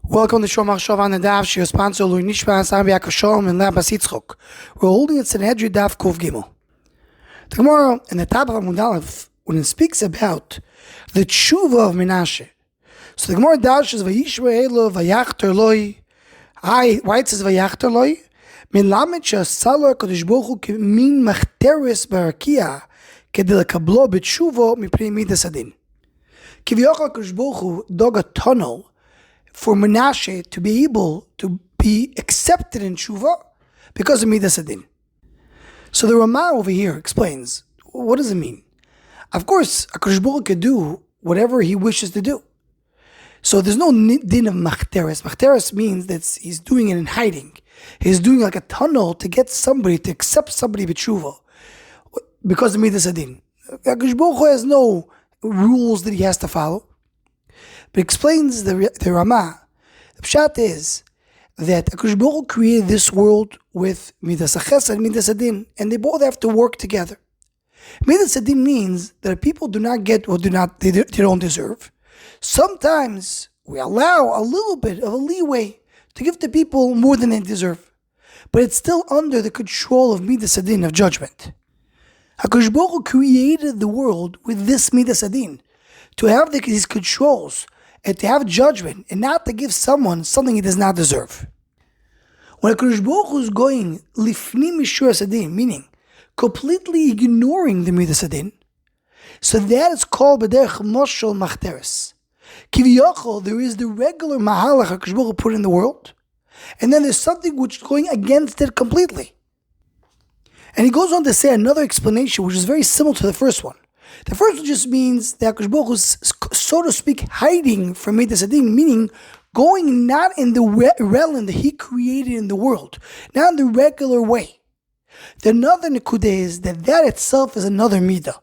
Welcome to Shomar Shov on the Daf. She sponsor Lui Nishma Sam Yakashom and Labas Yitzchok. We're holding it Sanhedrin Daf Kuf Gimel. The Gemara in the top of Amud Aleph, when it speaks about the Teshuva of Menashe, so the Gemara dashes Vayishma Elo Vayachter Loi. Why it says Vayachter Loi? Min Lamed Shasala Kodesh Baruch Hu Min Machteres Barakia Kedel Kablo B'Teshuva Mipnei Midas Adin. Kivyochel Kodesh Baruch Hu dug a tunnel for Menashe to be able to be accepted in Teshuva because of Midas Adin. So the Ramah over here explains, what does it mean? Of course, HaKadosh Baruch Hu could do whatever he wishes to do. So there's no din of Machteres. Machteres means that he's doing it in hiding. He's doing like a tunnel to get somebody, to accept somebody b'tshuva because of Midas Adin. HaKadosh Baruch Hu has no rules that he has to follow. But explains the Ramah, the Pshat is that HaKadosh Baruch Hu created this world with Midas HaChesed and Midas Adin, and they both have to work together. Midas Adin means that people do not get what they don't deserve. Sometimes we allow a little bit of a leeway to give to people more than they deserve, but it's still under the control of Midas Adin, of judgment. HaKadosh Baruch Hu created the world with this Midas Adin, to have these controls, and to have judgment, and not to give someone something he does not deserve. When HaKadosh Baruch Hu is going lifnim mishuras adin, meaning completely ignoring the Midas Adin, so that is called b'derech moshel machteres. Kiviyachol, there is the regular mahalach HaKadosh Baruch Hu put in the world, and then there's something which is going against it completely. And he goes on to say another explanation which is very similar to the first one. The first one just means that HaKadosh Baruch Hu is, so to speak, hiding from Midas Adin, meaning going not in the realm that he created in the world, not in the regular way. The another nekudah is that itself is another midah.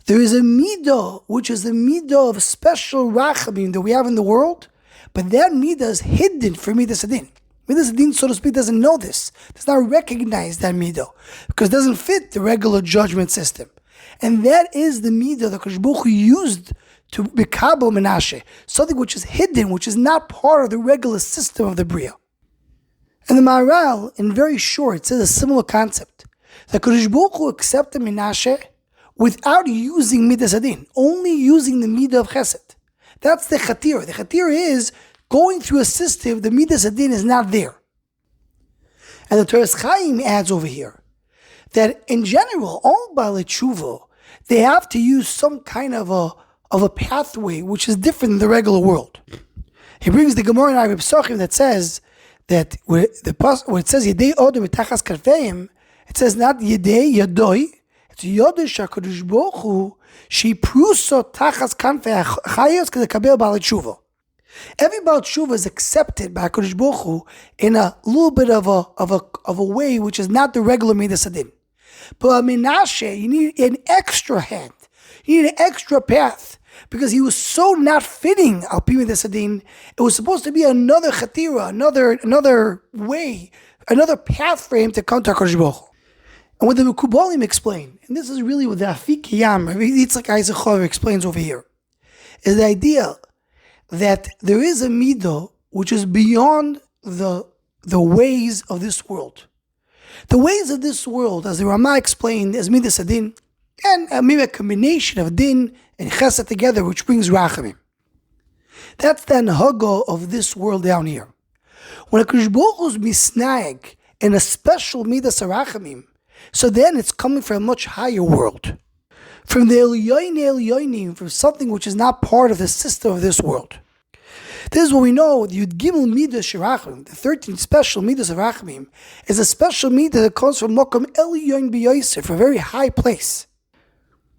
There is a midah which is the midah of special rachamim that we have in the world, but that midah is hidden from Midas Adin. Midas Adin, so to speak, doesn't know this, does not recognize that midah, because it doesn't fit the regular judgment system. And that is the midah that HaKadosh Baruch Hu used to bekabel Menashe, something which is hidden, which is not part of the regular system of the Bria. And the Maharal, in very short, says a similar concept. That HaKadosh Baruch Hu accepted Menashe without using Midas Adin, only using the midah of Chesed. That's the Chatir. The Chatir is going through a system, the Midas Adin is not there. And the Teres Chaim adds over here that in general, all Baalei Teshuva, they have to use some kind of a pathway which is different than the regular world. He brings the Gemara in Arab Psachim that says that when it says Yedei Odom Mitachas Karfeim, it says not Yedei Yadoi, it's Yodei HaKadosh Baruch Hu Shepruso Tachas Kanfei Chayos Kedekabel Baalei Teshuva. Every Baalei Teshuva is accepted by HaKadosh Baruch Hu in a little bit of a way which is not the regular Midas Adin. But Menashe, you need an extra hand. You need an extra path. Because he was so not fitting Al Pi Midas Adin, it was supposed to be another chatira, another way, another path for him to come to HaKadosh Baruch Hu. And what the Mekubalim explain, and this is really what the Afik Yam, Yitzchak Eisenhower explains over here, is the idea that there is a midah which is beyond the ways of this world. The ways of this world, as the Ramah explained, is Midas Adin, and maybe a combination of Din and Chesed together, which brings Rachamim. That's the Anhaga of this world down here. When a HaKadosh Baruch Hu is misnaeg in a special Midas Rachamim, so then it's coming from a much higher world. From the Elyonim, from something which is not part of the system of this world. This is what we know, the Yud Gimel Midas Shirachim, the 13 special Midas of Rachamim, is a special Midah that comes from Mokom Elyon B'Yosef, from a very high place.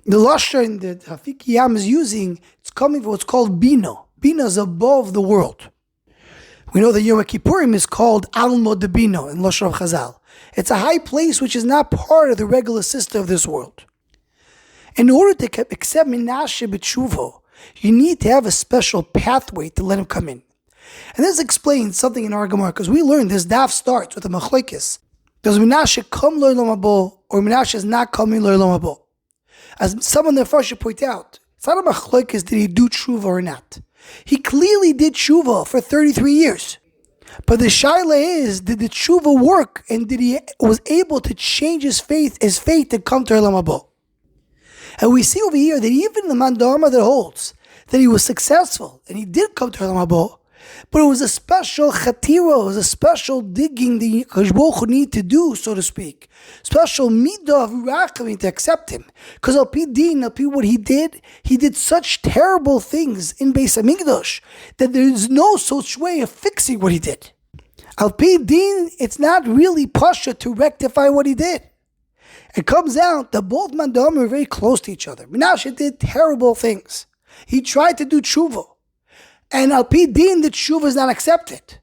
The Lashon that Hafik Yam is using, it's coming from what's called Bina. Bina is above the world. We know that Yom Kippurim is called Almo de Bina in Lashon of Chazal. It's a high place which is not part of the regular system of this world. In order to accept Menashe b'tshuva, you need to have a special pathway to let him come in. And this explains something in our Gemara, because we learned this daf starts with a machlekes. Does Menashe come l'olam habo, or Menashe is not coming l'olam habo? As some of the Farshim point out, it's not a machlekes did he do tshuva or not. He clearly did Teshuva for 33 years. But the shaila is, did the Teshuva work, and did he was able to change his fate to come to Olam Haba? And we see over here that even the Mandama that holds that he was successful and he did come to Olam Haba, but it was a special chatira, it was a special digging the Kadosh Baruch Hu need to do, so to speak. Special midah of rachamim to accept him. Because al pi din, al pi what he did such terrible things in Beis HaMikdash that there is no such way of fixing what he did. Al pi din, it's not really pasha to rectify what he did. It comes out that both Mandam were very close to each other. Menashe did terrible things. He tried to do tshuva. And al pi din, the tshuva is not accepted.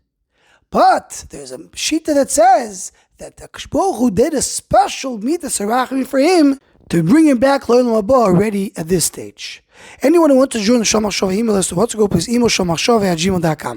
But there's a shita that says that the Kadosh Baruch Hu did a special midas harachim for him to bring him back L'Olam Haba already at this stage. Anyone who wants to join the Shomach Shova email list, who wants to go, please email shomachshova@gmail.com.